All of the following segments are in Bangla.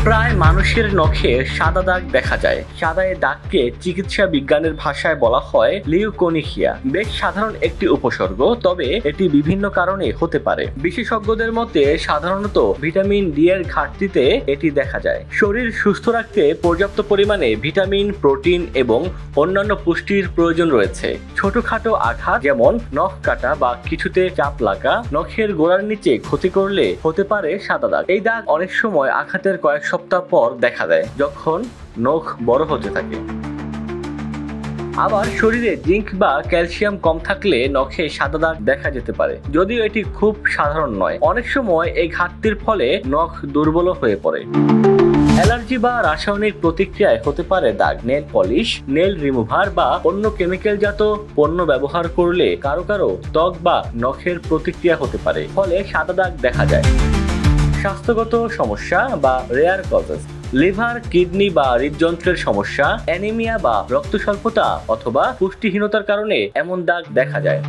প্রায় মানুষের নখে সাদা দাগ দেখা যায়। সাদা এই দাগকে চিকিৎসা বিজ্ঞানের ভাষায় বলা হয় লিউকোনিয়া। বেশ সাধারণ একটি উপসর্গ, তবে এটি বিভিন্ন কারণে হতে পারে। বিশেষজ্ঞদের মতে সাধারণত ভিটামিন ডি এর ঘাটতিতে এটি দেখা যায়। শরীর সুস্থ রাখতে পর্যাপ্ত পরিমাণে ভিটামিন, প্রোটিন এবং অন্যান্য পুষ্টির প্রয়োজন রয়েছে। ছোটখাটো আঘাত যেমন নখ কাটা বা কিছুতে চাপ লাগা নখের গোড়ার নিচে ক্ষতি করলে হতে পারে সাদা দাগ। এই দাগ অনেক সময় আঘাতের কয়েক সপ্তাহ পর দেখা দেয়, যখন নখ বড় হতে থাকে। আবার শরীরে জিঙ্ক বা ক্যালসিয়াম কম থাকলে নখে সাদা দাগ দেখা যেতে পারে, যদিও এটি খুব সাধারণ নয়। অনেক সময় এই ঘাটতির ফলে নখ দুর্বল হয়ে পড়ে। অ্যালার্জি বা রাসায়নিক প্রতিক্রিয়ায় হতে পারে দাগ। নেল পলিশ, নেল রিমুভার বা অন্য কেমিক্যালজাত পণ্য ব্যবহার করলে কারো কারো ত্বক বা নখের প্রতিক্রিয়া হতে পারে, ফলে সাদা দাগ দেখা যায়। স্বাস্থ্যগত সমস্যা বা রেয়ার কজেস: লিভার, কিডনি বা হৃদযন্ত্রের সমস্যা, অ্যানিমিয়া বা রক্ত স্বল্পতা অথবা পুষ্টিহীনতার কারণে এমন দাগ দেখা যায়।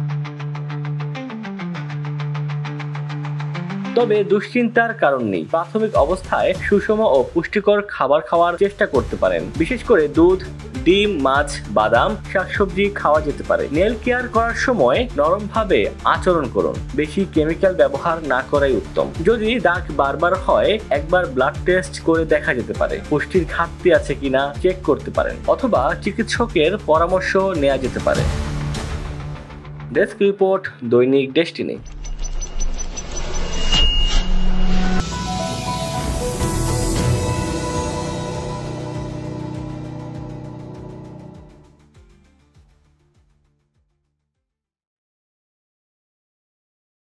তবে দুশ্চিন্তার কারণ নেই। প্রাথমিক অবস্থায় সুষম ও পুষ্টিকর খাবার খাওয়ার চেষ্টা করতে পারেন। বিশেষ করে দুধ, ডিম, মাছ, বাদাম, শাকসবজি খাওয়া যেতে পারে। নেল কেয়ার করার সময় নরমভাবে আচরণ করুন। বেশি কেমিক্যাল ব্যবহার না করাই উত্তম। যদি দাগ বারবার হয়, একবার ব্লাড টেস্ট করে দেখা যেতে পারে। পুষ্টির ঘাটতি আছে কিনা চেক করতে পারেন, অথবা চিকিৎসকের পরামর্শ নেওয়া যেতে পারে। ডেস্ক রিপোর্ট, দৈনিক ডেস্টিনি।